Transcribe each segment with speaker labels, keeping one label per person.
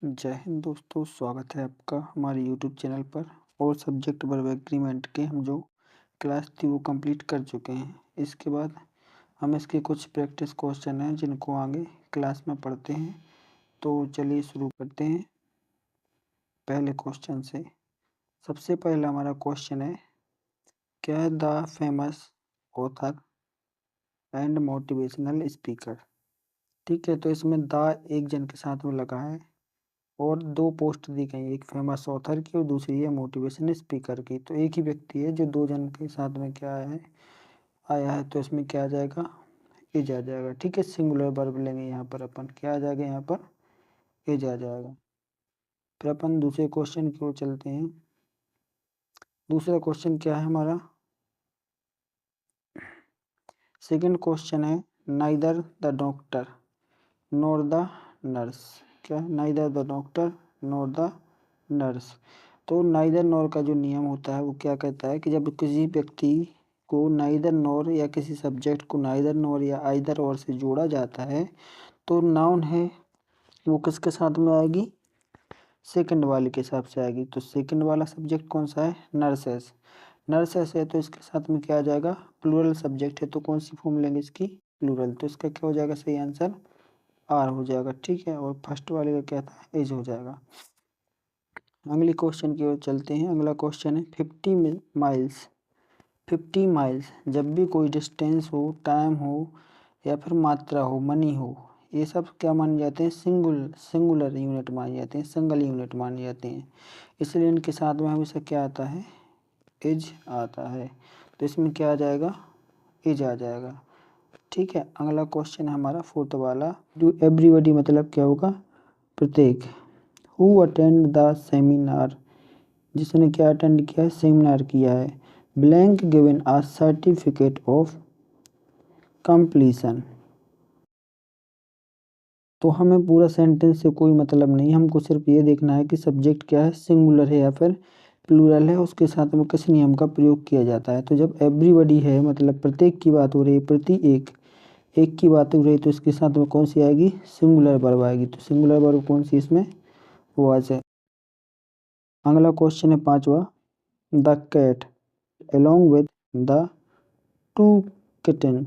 Speaker 1: जय हिंद दोस्तों, स्वागत है आपका हमारे यूट्यूब चैनल पर। और सब्जेक्ट वर्ब एग्रीमेंट के हम जो क्लास थी वो कंप्लीट कर चुके हैं। इसके बाद हम इसके कुछ प्रैक्टिस क्वेश्चन हैं जिनको आगे क्लास में पढ़ते हैं। तो चलिए शुरू करते हैं पहले क्वेश्चन से। सबसे पहला हमारा क्वेश्चन है, क्या the famous author and motivational speaker. ठीक है, तो इसमें द एक जन के साथ में लगा है और दो पोस्ट दी गई, एक फेमस ऑथर की और दूसरी है मोटिवेशन स्पीकर की। तो एक ही व्यक्ति है जो दो जन के साथ में क्या आया है, तो इसमें क्या आ जाएगा, इज आ जाएगा। ठीक है, सिंगुलर वर्ब लेंगे यहाँ पर अपन, क्या आ जाएगा यहाँ पर, इज आ जाएगा। फिर अपन दूसरे क्वेश्चन की ओर चलते हैं। दूसरा क्वेश्चन क्या है हमारा, सेकंड क्वेश्चन है, neither the doctor nor the nurse. क्या, neither the doctor nor the nurse. तो नाइदर नॉर का जो नियम होता है वो क्या कहता है कि जब किसी व्यक्ति को नाइदर नॉर या किसी सब्जेक्ट को नाइदर नॉर या आइदर और से जोड़ा जाता है तो नाउन है वो किसके साथ में आएगी, सेकंड वाले के हिसाब से आएगी। तो सेकंड वाला सब्जेक्ट कौन सा है, नर्सेस। नर्सेस है तो इसके साथ में क्या आ जाएगा, प्लूरल सब्जेक्ट है तो कौन सी फॉर्म लेंगे इसकी, प्लूरल। तो इसका क्या हो जाएगा, सही आंसर आर हो जाएगा। ठीक है, और फर्स्ट वाले का क्या था, एज हो जाएगा। अगले क्वेश्चन की ओर चलते हैं। अगला क्वेश्चन है 50 माइल्स। 50 माइल्स, जब भी कोई डिस्टेंस हो, टाइम हो या फिर मात्रा हो, मनी हो, ये सब क्या माने जाते हैं, सिंगुलर यूनिट माने जाते हैं, सिंगल यूनिट माने जाते हैं। इसलिए इनके साथ में हमेशा क्या आता है, एज आता है। तो इसमें क्या आ जाएगा, एज आ जाएगा। ठीक है, अगला क्वेश्चन है हमारा फोर्थ वाला, जो एवरीबॉडी मतलब क्या होगा, प्रत्येक। हु अटेंड द सेमिनार, जिसने क्या अटेंड किया है, सेमिनार किया है। Blank given a certificate of completion. तो हमें पूरा सेंटेंस से कोई मतलब नहीं, हमको सिर्फ ये देखना है कि सब्जेक्ट क्या है, सिंगुलर है या फिर प्लूरल है, उसके साथ में किस नियम का प्रयोग किया जाता है। तो जब एवरीबॉडी है मतलब प्रत्येक की बात हो रही है, प्रति एक की बात हो रही है, तो इसके साथ में कौन सी आएगी, सिंगुलर वर्ब आएगी। तो सिंगुलर वर्ब कौन सी इसमें, वाज है। अगला क्वेश्चन है पांचवा, the cat along with the two kitten।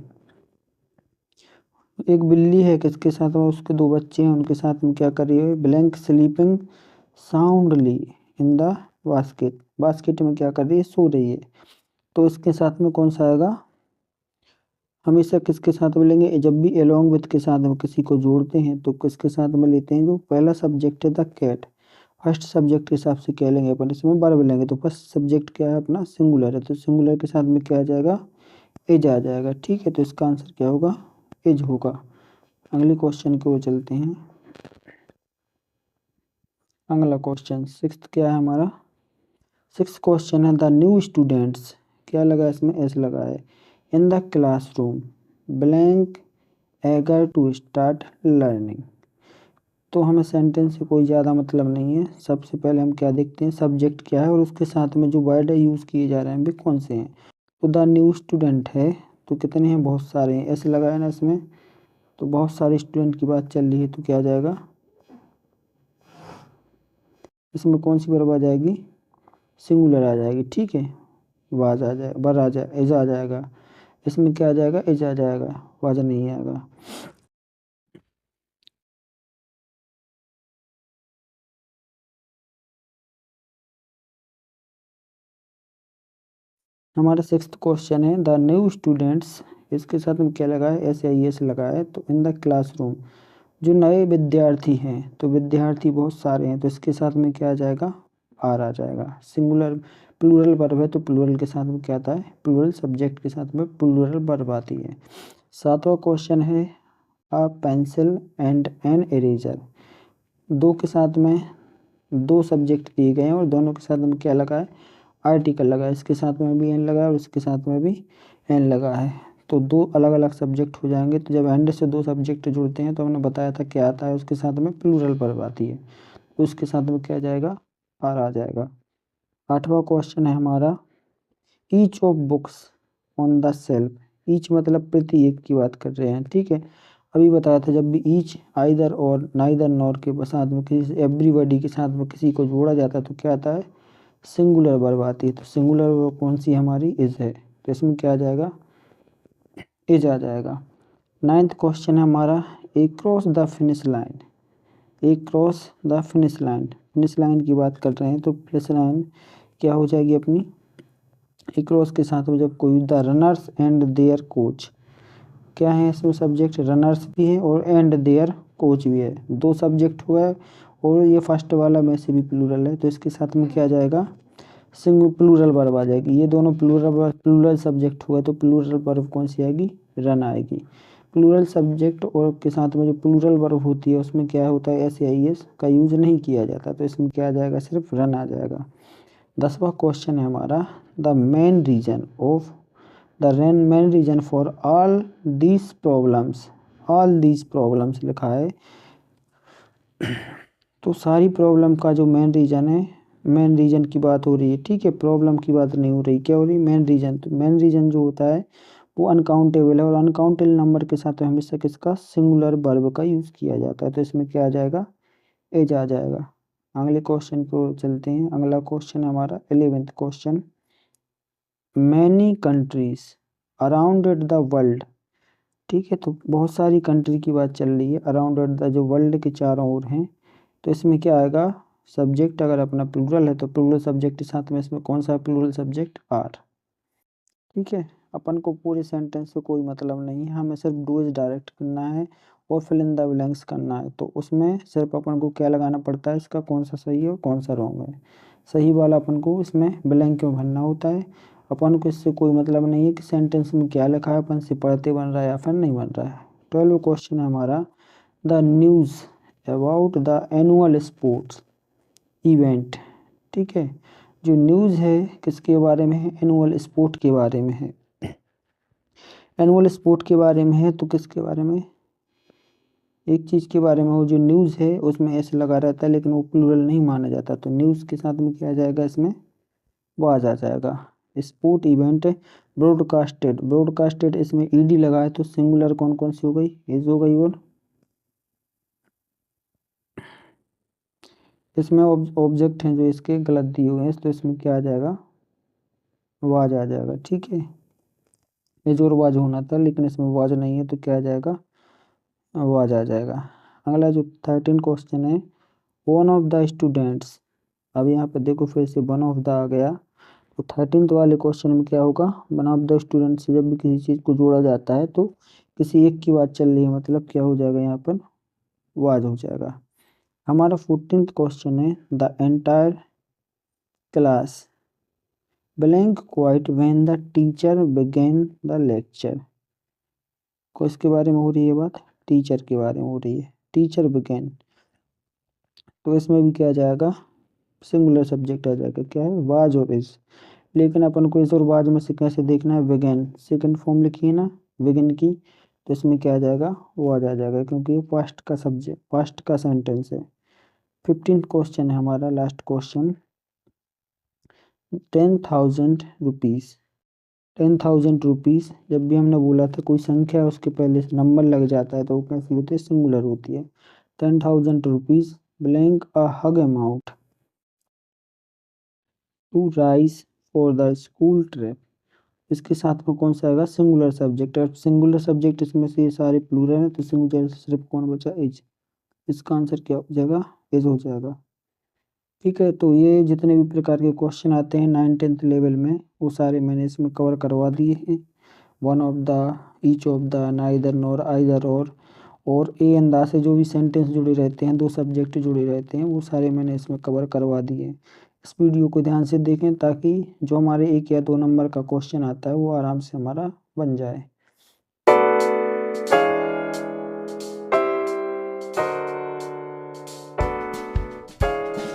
Speaker 1: एक बिल्ली है, किसके साथ में, उसके दो बच्चे हैं, उनके साथ में क्या कर रही है, blank sleeping soundly in the basket. Basket में क्या कर रही है, सो रही है। तो इसके साथ में कौन सा आएगा, हमेशा किसके साथ में लेंगे, जब भी along with के साथ में किसी को जोड़ते हैं तो किसके साथ में लेते हैं, जो पहला सब्जेक्ट है द कैट, फर्स्ट सब्जेक्ट के हिसाब से क्या लेंगे अपन, इसमें वर्ब लेंगे। तो फर्स्ट सब्जेक्ट क्या है अपना, सिंगुलर है, तो सिंगुलर के साथ में क्या आ जाएगा, एज आ जाएगा। ठीक है, तो इसका आंसर क्या होगा, एज होगा। अगले क्वेश्चन की ओर चलते हैं। अगला क्वेश्चन सिक्स्थ क्या है हमारा, सिक्स्थ क्वेश्चन है, द न्यू स्टूडेंट्स, क्या लगा इसमें, एस लगा है, in the classroom blank eager to start learning. तो हमें सेंटेंस से कोई ज़्यादा मतलब नहीं है। सबसे पहले हम क्या देखते हैं, सब्जेक्ट क्या है और उसके साथ में जो वर्ड यूज़ किए जा रहे हैं वे कौन से हैं। तो द न्यू स्टूडेंट है तो कितने हैं, बहुत सारे हैं, ऐसे लगा है ना इसमें, तो बहुत सारे स्टूडेंट की बात चल रही है। तो क्या आ जाएगा, इसमें कौन सी वर्ब आ जाएगी, सिंगुलर आ जाएगी। ठीक है, वाज आ जाए, बर आ जाए, एज आ जाएगा। इसमें क्या आ जाएगा, एज आ जाएगा, वाज नहीं आएगा। हमारा सिक्स्थ क्वेश्चन है, द न्यू स्टूडेंट्स, इसके साथ में क्या लगा है, एस या एस लगा है। तो इन द क्लासरूम, जो नए विद्यार्थी हैं, तो विद्यार्थी बहुत सारे हैं, तो इसके साथ में क्या आ जाएगा, आर आ जाएगा। सिंगुलर प्लूरल वर्ब है तो प्लूरल के साथ में क्या आता है, प्लूरल सब्जेक्ट के साथ में प्लूरल वर्ब आती है। सातवां क्वेश्चन है, a pencil and an eraser. दो के साथ में दो सब्जेक्ट दिए गए हैं और दोनों के साथ में क्या लगा है, आर्टिकल लगा है। इसके साथ में भी एन लगा है और इसके साथ में भी एन लगा है। तो दो अलग अलग सब्जेक्ट हो जाएंगे। तो जब एंड से दो सब्जेक्ट जुड़ते हैं तो हमने बताया था क्या आता है, उसके साथ में प्लूरल वर्ब आती है। तो उसके साथ में क्या जाएगा, आर आ जाएगा। आठवां क्वेश्चन है हमारा, each of books on the self. Each मतलब प्रति एक की बात कर रहे हैं। ठीक है, अभी बताया था जब भी ईच, आइदर और नाइदर नॉर के साथ में किसी एवरीबॉडी के साथ में किसी को जोड़ा जाता है तो क्या आता है, सिंगुलर वर्ब आती है। तो सिंगुलर वर्ब कौन सी हमारी, इज है। तो इसमें क्या आ जाएगा, इज आ जाएगा। 9th क्वेश्चन है हमारा, across the finish line. Across the finish line, finish line की बात कर रहे हैं तो फिनिश लाइन क्या हो जाएगी अपनी, ए क्रॉस के साथ में जब कोई the runners and their coach, क्या है इसमें सब्जेक्ट, रनर्स भी है और एंड देयर कोच भी है, दो सब्जेक्ट हुआ है और ये फर्स्ट वाला में से भी प्लूरल है तो इसके साथ में क्या आ जाएगा, सिंगल प्लूरल वर्ब आ जाएगी। ये दोनों प्लूरल सब्जेक्ट हुआ तो प्लूरल वर्ब कौन सी आएगी, रन आएगी। प्लूरल सब्जेक्ट और के साथ में जो प्लूरल वर्ब होती है उसमें क्या होता है, एस आई एस का यूज नहीं किया जाता तो इसमें क्या आ जाएगा, सिर्फ रन आ जाएगा। 10वां क्वेश्चन है हमारा, the main reason of the main reason for all these problems लिखा है। तो सारी प्रॉब्लम का जो मेन रीजन है, मेन रीजन की बात हो रही है, ठीक है, प्रॉब्लम की बात नहीं हो रही, क्या हो रही है, मेन रीजन। तो मेन रीजन जो होता है वो अनकाउंटेबल है और अनकाउंटेबल नंबर के साथ हमेशा किसका, सिंगुलर वर्ब का यूज किया जाता है तो इसमें क्या आ जाएगा, एज आ जाएगा। अगले क्वेश्चन को चलते हैं। अगला क्वेश्चन है हमारा 11th question, many countries around the world, ठीक है, तो बहुत सारी कंट्री की बात चल रही है, अराउंड द जो वर्ल्ड के चारों ओर हैं तो इसमें क्या आएगा, सब्जेक्ट अगर अपना प्लूरल है तो प्लूरल सब्जेक्ट के साथ में इसमें कौन सा प्लूरल सब्जेक्ट, आर, ठीक है। अपन को पूरे सेंटेंस से कोई मतलब नहीं है, हमें सिर्फ डू इज डायरेक्ट करना है और फिल इन द ब्लैंक्स करना है तो उसमें सिर्फ अपन को क्या लगाना पड़ता है, इसका कौन सा सही है और कौन सा रॉन्ग है। सही वाला अपन को इसमें ब्लैंक में भरना होता है। अपन को इससे कोई मतलब नहीं है कि सेंटेंस में क्या लिखा है, अपन से पढ़ते बन रहा है या फिर नहीं बन रहा है। 12वां क्वेश्चन है हमारा, the news about the annual sports event, ठीक है, जो न्यूज़ है किसके बारे में है, एनुअल स्पोर्ट के बारे में है। एनुअल स्पोर्ट के बारे में है तो किसके बारे में, एक चीज़ के बारे में, वो जो न्यूज़ है उसमें ऐसे लगा रहता है लेकिन वो प्लूरल नहीं माना जाता तो न्यूज़ के साथ में क्या आ जाएगा, इसमें वाज आ जाएगा। स्पोर्ट इवेंट ब्रॉडकास्टेड, ब्रॉडकास्टेड इसमें ईडी लगा है तो सिंगुलर कौन कौन सी हो गई, इज हो गई और इसमें ऑब्जेक्ट हैं जो इसके गलत दिए हुए हैं तो इसमें क्या आ जाएगा, वाज आ जाएगा, ठीक है। एज और वाज होना था लेकिन इसमें वाज नहीं है तो क्या आ जाएगा, वाज आ जाएगा। अगला जो 13 क्वेश्चन है, वन ऑफ द स्टूडेंट्स, अब यहाँ पे देखो फिर से वन ऑफ द आ गया तो 13th वाले क्वेश्चन में क्या होगा, वन ऑफ द स्टूडेंट से जब भी किसी चीज़ को जोड़ा जाता है तो किसी एक की बात चल रही है मतलब क्या हो जाएगा, यहाँ पर वाज हो जाएगा। हमारा 14th क्वेश्चन है, the entire class blank quiet when the teacher began the lecture, को इसके बारे में हो रही है बात, टीचर के बारे में हो रही है, टीचर बिगेन तो इसमें भी क्या आ जाएगा, सिंगुलर सब्जेक्ट आ जाएगा, क्या है, वाज और इज। लेकिन अपन को इस और वाज में से कैसे देखना है, बिगेन सेकंड फॉर्म लिखी है ना बिगिन की तो इसमें क्या आ जाएगा, वाज आ जाएगा क्योंकि ये पास्ट का सब्जेक्ट, पास्ट का सेंटेंस है। 15th क्वेश्चन है हमारा लास्ट क्वेश्चन, 10,000 रुपीज़, 10,000 रुपीज़ जब भी हमने बोला था कोई संख्या उसके पहले नंबर लग जाता है तो वो कैसी होती है, सिंगुलर होती है। 10,000 rupees blank a huge amount to raise for the school trip, इसके साथ में कौन सा आएगा, सिंगुलर सब्जेक्ट, और सिंगुलर सब्जेक्ट इसमें से ये सारे प्लूरल हैं तो सिंगुलर सिर्फ कौन बचा, एज। इसका आंसर क्या हो जाएगा, एज हो जाएगा, ठीक है। तो ये जितने भी प्रकार के क्वेश्चन आते हैं 9th-10th लेवल में वो सारे मैंने इसमें कवर करवा दिए हैं। One of the, each of the, neither nor, either और ए एंड द से जो भी सेंटेंस जुड़े रहते हैं, दो सब्जेक्ट जुड़े रहते हैं वो सारे मैंने इसमें कवर करवा दिए हैं। इस वीडियो को ध्यान से देखें ताकि जो हमारे 1 या 2 नंबर का क्वेश्चन आता है वो आराम से हमारा बन जाए।